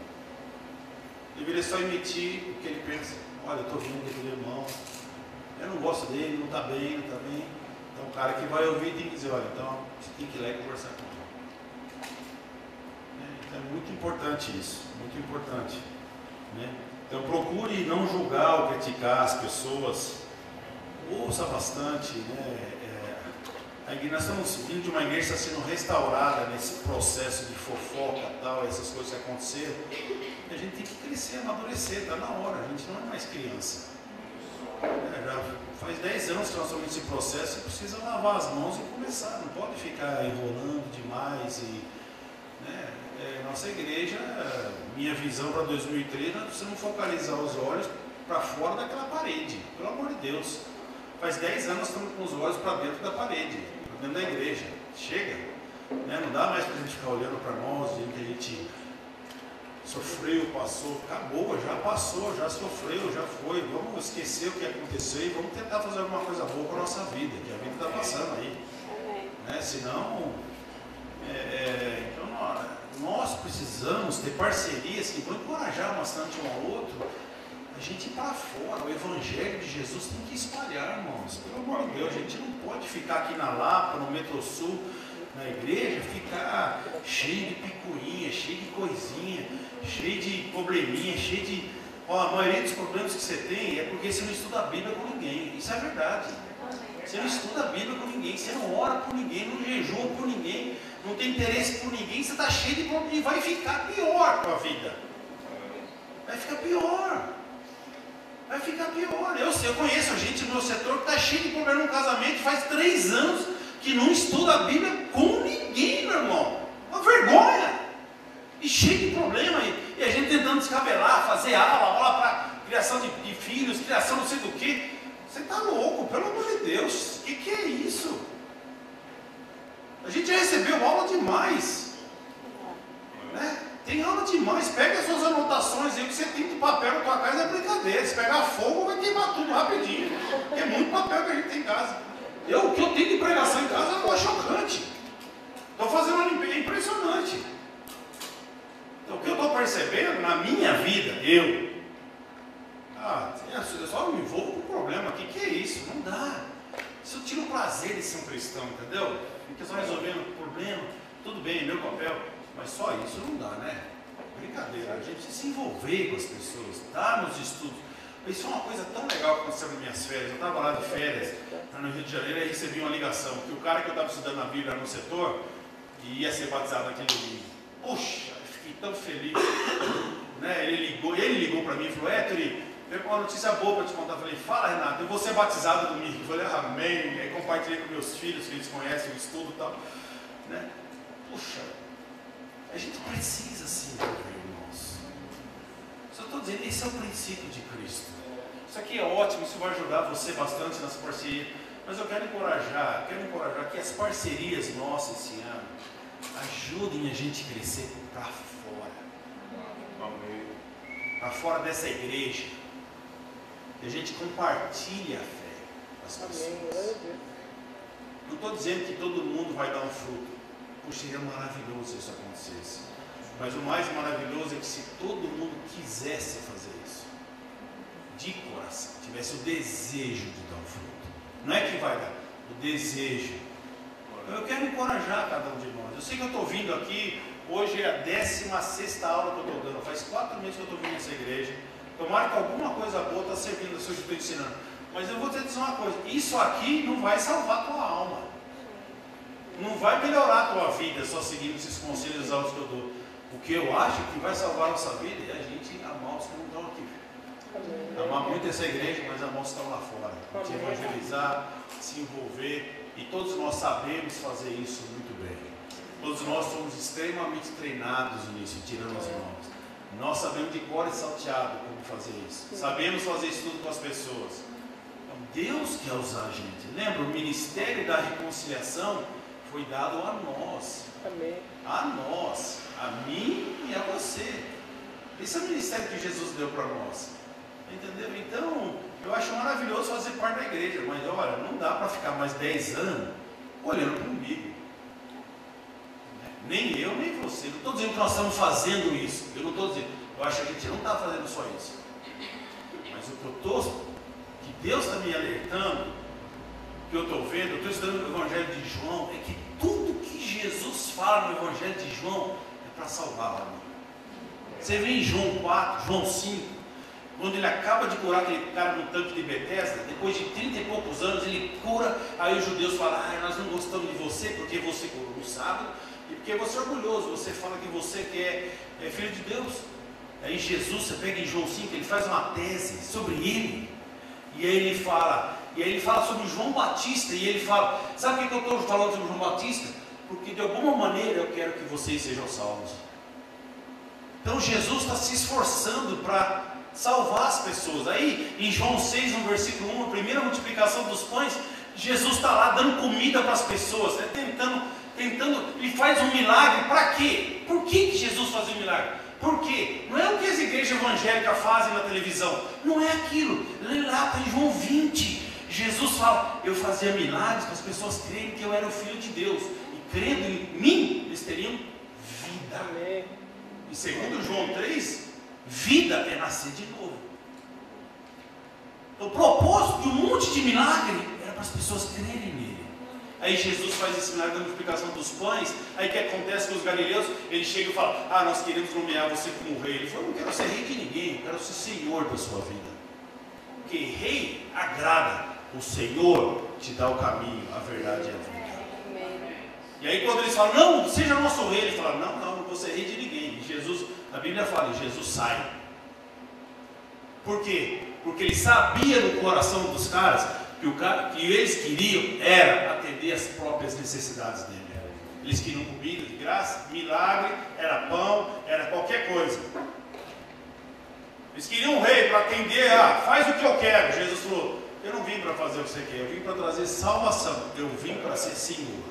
Deveria só emitir o que ele pensa. Olha, eu estou vendo aquele irmão, eu não gosto dele, não está bem, não está bem. Então o cara que vai ouvir tem que dizer, olha, então você tem que ir lá e conversar com ele. Então é muito importante isso, muito importante. Né? Então procure não julgar ou criticar as pessoas, ouça bastante. Né? Nós estamos vindo de uma igreja que está sendo restaurada nesse processo de fofoca e tal, essas coisas que aconteceram. E a gente tem que crescer, amadurecer, está na hora, a gente não é mais criança. Já faz 10 anos que nós estamos nesse processo e precisa lavar as mãos e começar, não pode ficar enrolando demais. Nossa igreja, minha visão para 2013, nós precisamos focalizar os olhos para fora daquela parede, pelo amor de Deus. Faz 10 anos que estamos com os olhos para dentro da parede, para dentro da igreja. Chega, né? Não dá mais para a gente ficar olhando para nós, dizendo que a gente sofreu, passou, acabou, já passou, já sofreu, já foi. Vamos esquecer o que aconteceu e vamos tentar fazer alguma coisa boa para a nossa vida, que a vida está passando aí. Né? Senão, então nós precisamos ter parcerias que vão encorajar bastante um ao outro. A gente ir para fora, o Evangelho de Jesus tem que espalhar, irmãos. Pelo amor de Deus, a gente não pode ficar aqui na Lapa, no Metro Sul, na igreja, ficar cheio de picuinha, cheio de coisinha, cheio de probleminha, cheio de... a maioria dos problemas que você tem é porque você não estuda a Bíblia com ninguém. Isso é verdade. Você não estuda a Bíblia com ninguém, você não ora por ninguém, não jejua por ninguém, não tem interesse por ninguém, você está cheio de problemas e vai ficar pior a tua vida. Vai ficar pior. Vai ficar pior. Eu conheço gente no meu setor que está cheio de problema no casamento, faz 3 anos que não estuda a Bíblia com ninguém, meu irmão. Uma vergonha. E cheio de problema. E a gente tentando descabelar, fazer aula para criação de filhos, criação não sei do que. Você está louco, pelo amor de Deus. O que é isso? A gente já recebeu aula demais. Né? Tem aula demais. Pega as suas anotações aí, que você tem de papel na tua casa, é brincadeira. Se pegar fogo, vai queimar tudo rapidinho. É muito papel que a gente tem em casa. O que eu tenho de pregação em casa é chocante. Estou fazendo uma limpeza, é impressionante. Então, o que eu estou percebendo na minha vida, eu só me envolvo com o problema aqui. Que é isso? Não dá. Isso tira o prazer de ser um cristão, entendeu? Fica só resolvendo o problema. Tudo bem, é meu papel. Mas só isso não dá, né? Brincadeira. A gente precisa se envolver com as pessoas, dar nos estudos. Isso é uma coisa tão legal que aconteceu nas minhas férias. Eu estava lá de férias, no Rio de Janeiro, e recebi uma ligação que o cara que eu estava estudando na Bíblia no setor ia ser batizado naquele domingo. Puxa, eu fiquei tão feliz. Né? Ele ligou para mim e falou: Ettore, veio com uma notícia boa para te contar. Eu falei: fala, Renato, eu vou ser batizado domingo. Eu falei: amém. E aí compartilhei com meus filhos, que eles conhecem o estudo e tal. Né? Puxa, a gente precisa se envolver, irmãos. Só estou dizendo, esse é o princípio de Cristo. Isso aqui é ótimo, isso vai ajudar você bastante nas parcerias. Mas eu quero encorajar que as parcerias nossas esse ano ajudem a gente a crescer para fora. Para fora dessa igreja. Que a gente compartilhe a fé com as pessoas. Não estou dizendo que todo mundo vai dar um fruto. Puxa, seria maravilhoso se isso acontecesse. Mas o mais maravilhoso é que se todo mundo quisesse fazer isso, de coração, tivesse o desejo de dar um fruto. Não é que vai dar, o desejo. Eu quero encorajar cada um de nós. Eu sei que eu estou vindo aqui, hoje é a 16ª aula que eu estou dando. Faz 4 meses que eu estou vindo nessa igreja. Tomara que alguma coisa boa está servindo a sua que eu estou ensinando. Mas eu vou te dizer uma coisa, isso aqui não vai salvar a tua alma. Não vai melhorar a tua vida só seguindo esses conselhos altos que eu dou. O que eu acho que vai salvar a nossa vida é a gente amar os que não estão aqui. Amar muito essa igreja, mas amar os que estão lá fora. Se evangelizar, se envolver. E todos nós sabemos fazer isso muito bem. Todos nós somos extremamente treinados nisso, tirando as mãos. Nós sabemos de cor e salteado como fazer isso. Sabemos fazer isso tudo com as pessoas. Então Deus quer usar a gente. Lembra, o ministério da reconciliação foi dado a nós. Amém. A nós, a mim e a você. Esse é o ministério que Jesus deu para nós. Entendeu? Então, eu acho maravilhoso fazer parte da igreja, mas olha, não dá para ficar mais 10 anos olhando para o umbigo. Nem eu, nem você. Não estou dizendo que nós estamos fazendo isso. Eu não estou dizendo. Eu acho que a gente não está fazendo só isso. Mas o que eu estou, que Deus está me alertando, que eu estou vendo, eu estou estudando o Evangelho de João, é que tudo que Jesus fala no Evangelho de João é para salvar a alma. Você vê em João 4, João 5, quando ele acaba de curar aquele cara no tanque de Betesda, depois de 30 e poucos anos, ele cura, aí os judeus falam, nós não gostamos de você, porque você curou no sábado, e porque você é orgulhoso, você fala que você é filho de Deus. Aí Jesus, você pega em João 5, ele faz uma tese sobre ele, e aí ele fala sobre João Batista, e ele fala, sabe o que eu estou falando sobre João Batista? Porque de alguma maneira eu quero que vocês sejam salvos. Então Jesus está se esforçando para salvar as pessoas. Aí em João 6, no versículo 1, a primeira multiplicação dos pães, Jesus está lá dando comida para as pessoas, né? tentando, ele faz um milagre. Para quê? Por que Jesus fazia um milagre? Por quê? Não é o que as igrejas evangélicas fazem na televisão, não é aquilo. Lá está em João 20, Jesus fala, eu fazia milagres para as pessoas crerem que eu era o Filho de Deus, e crendo em mim, eles teriam vida. Amém. E segundo João 3, vida é nascer de novo. O propósito de um monte de milagre era para as pessoas crerem nele. Aí Jesus faz esse milagre da multiplicação dos pães. Aí o que acontece com os galileus? Ele chega e fala, nós queremos nomear você como rei. Ele falou, eu não quero ser rei de ninguém, eu quero ser senhor da sua vida. Porque rei agrada, o Senhor te dá o caminho, a verdade e a vida. E aí quando eles falam, não, seja nosso rei, ele fala, não vou ser rei de ninguém. E Jesus, a Bíblia fala, Jesus sai. Por quê? Porque ele sabia no coração dos caras que eles queriam era atender as próprias necessidades dele. Eles queriam comida de graça, milagre, era pão, era qualquer coisa. Eles queriam um rei para atender, faz o que eu quero. Jesus falou, eu não vim para fazer o que você quer, eu vim para trazer salvação, eu vim para ser Senhor.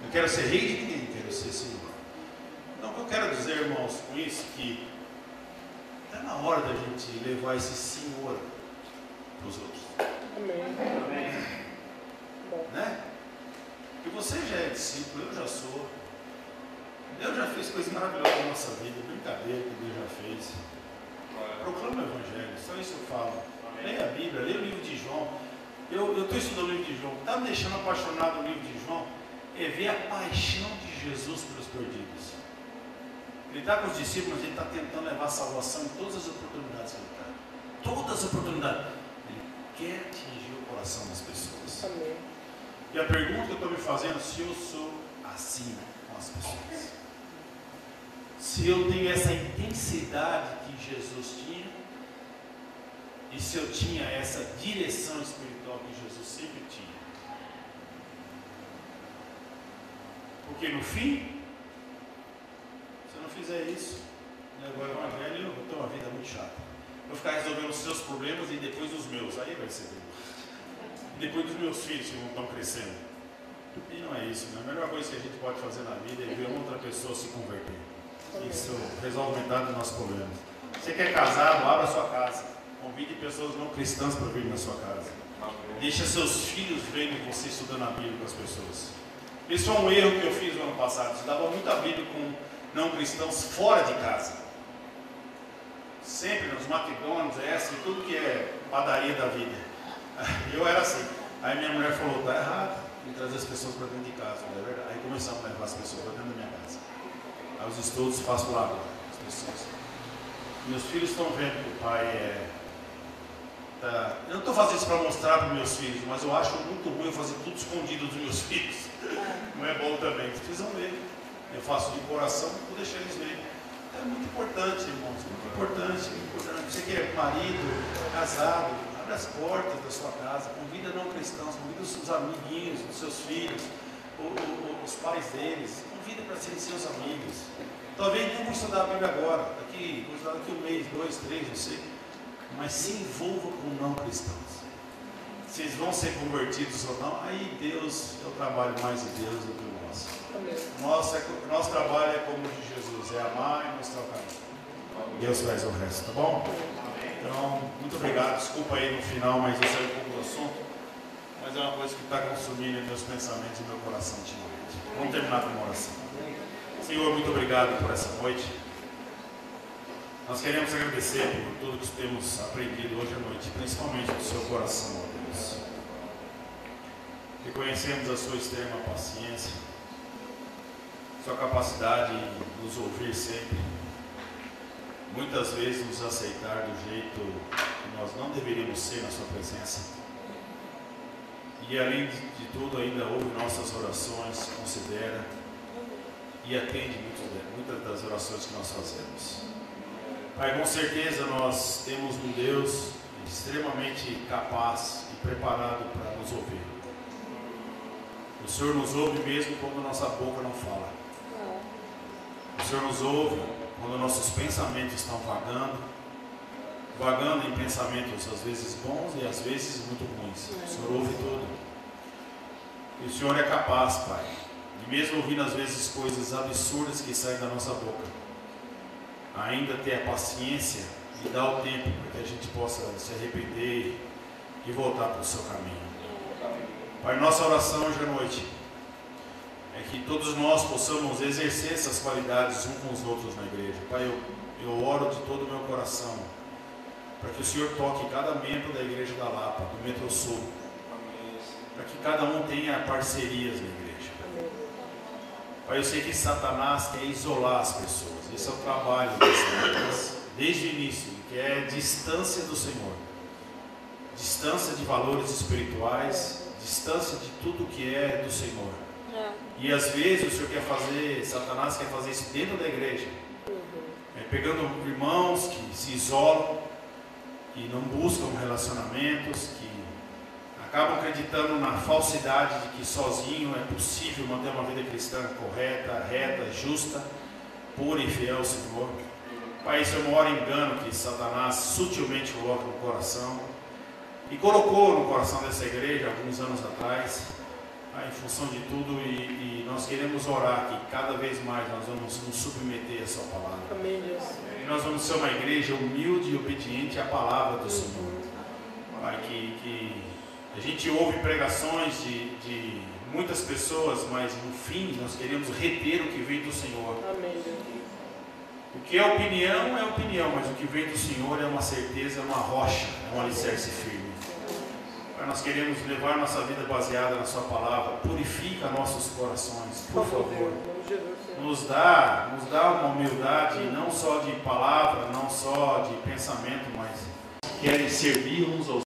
Eu quero ser rei de ninguém, quero ser Senhor. Então o que eu quero dizer, irmãos, com isso, que está na hora da gente levar esse Senhor para os outros. Amém. Né? Porque você já é discípulo, eu já sou. Deus já fez coisas maravilhosas na nossa vida, brincadeira que Deus já fez. Proclama o Evangelho, só isso eu falo. Leia a Bíblia, leia o livro de João. Eu estou estudando o livro de João. Está me deixando apaixonado no livro de João é ver a paixão de Jesus pelos perdidos. Ele está com os discípulos, ele está tentando levar a salvação em todas as oportunidades que ele está. Todas as oportunidades. Ele quer atingir o coração das pessoas. Amém. E a pergunta que eu estou me fazendo, se eu sou assim com as pessoas. Se eu tenho essa intensidade que Jesus tinha, e se eu tinha essa direção espiritual que Jesus sempre tinha. Porque no fim, se eu não fizer isso, levar o Evangelho, eu vou ter uma vida muito chata. Vou ficar resolvendo os seus problemas e depois os meus, aí vai ser bem. E depois dos meus filhos que não estão crescendo. E não é isso, né? A melhor coisa que a gente pode fazer na vida é ver outra pessoa se converter. Isso resolve metade dos nossos problemas. Você quer casar, abra sua casa. Convide pessoas não cristãs para vir na sua casa. Deixa seus filhos verem você estudando a Bíblia com as pessoas. Esse foi um erro que eu fiz no ano passado. Eu estudava muita Bíblia com não cristãos fora de casa. Sempre nos McDonald's, e tudo que é padaria da vida. Eu era assim. Aí minha mulher falou, está errado de trazer as pessoas para dentro de casa. Não é verdade? Aí começamos a levar as pessoas para dentro da minha casa. Aí os estudos faço lá agora, as pessoas. Meus filhos estão vendo que o pai eu não estou fazendo isso para mostrar para os meus filhos, mas eu acho muito ruim eu fazer tudo escondido dos meus filhos. Não é bom também, eles precisam ver. Eu faço de coração, vou deixar eles verem. É muito importante, irmãos, muito importante, muito importante. Você que é marido, casado, abre as portas da sua casa, convida não cristãos, convida os seus amiguinhos, os seus filhos, os pais deles, convida para serem seus amigos. Talvez nem vão estudar a Bíblia agora, vou estudar daqui 1 mês, 2, 3, não sei. Mas se envolva com não cristãos. Se eles vão ser convertidos ou não, aí Deus é o trabalho mais de Deus do que o nosso. Nosso trabalho é como o de Jesus, é amar e mostrar o caminho. Deus faz o resto, tá bom? Então, muito obrigado. Desculpa aí no final, mas eu saí um pouco do assunto. Mas é uma coisa que está consumindo meus pensamentos e meu coração ultimamente. Vamos terminar com uma oração. Senhor, muito obrigado por essa noite. Nós queremos agradecer por tudo que temos aprendido hoje à noite, principalmente do seu coração, ó Deus. Reconhecemos a sua extrema paciência, sua capacidade de nos ouvir sempre, muitas vezes nos aceitar do jeito que nós não deveríamos ser na sua presença. E além de tudo, ainda ouve nossas orações, considera e atende muitas das orações que nós fazemos. Pai, com certeza nós temos um Deus extremamente capaz e preparado para nos ouvir. O Senhor nos ouve mesmo quando nossa boca não fala. O Senhor nos ouve quando nossos pensamentos estão vagando em pensamentos às vezes bons e às vezes muito ruins. O Senhor ouve tudo. E o Senhor é capaz, Pai, de mesmo ouvindo às vezes coisas absurdas que saem da nossa boca, ainda ter a paciência e dar o tempo para que a gente possa se arrepender e voltar para o seu caminho. Pai, nossa oração hoje à noite é que todos nós possamos exercer essas qualidades uns com os outros na igreja. Pai, eu oro de todo o meu coração para que o Senhor toque cada membro da igreja da Lapa, do Metro Sul, para que cada um tenha parcerias na igreja. Pai, eu sei que Satanás quer isolar as pessoas. Esse é o trabalho de Satanás desde o início, que é distância do Senhor, distância de valores espirituais, distância de tudo que é do Senhor. E às vezes o Senhor Satanás quer fazer isso dentro da igreja, pegando irmãos que se isolam, que não buscam relacionamentos, que acabam acreditando na falsidade de que sozinho é possível manter uma vida cristã correta, reta, justa, pura e fiel ao Senhor. Pai, isso é o maior engano que Satanás sutilmente coloca no coração e colocou no coração dessa igreja alguns anos atrás, em função de tudo, e nós queremos orar que cada vez mais nós vamos nos submeter à sua palavra. Amém, Deus. E nós vamos ser uma igreja humilde e obediente à palavra do Senhor. Pai, que a gente ouve pregações de muitas pessoas, mas no fim nós queremos reter o que vem do Senhor. Amém, Deus. O que é opinião, mas o que vem do Senhor é uma certeza, é uma rocha, é um alicerce firme. Pai, nós queremos levar nossa vida baseada na sua palavra. Purifica nossos corações, por favor. Nos dá uma humildade, não só de palavra, não só de pensamento, mas querem servir uns aos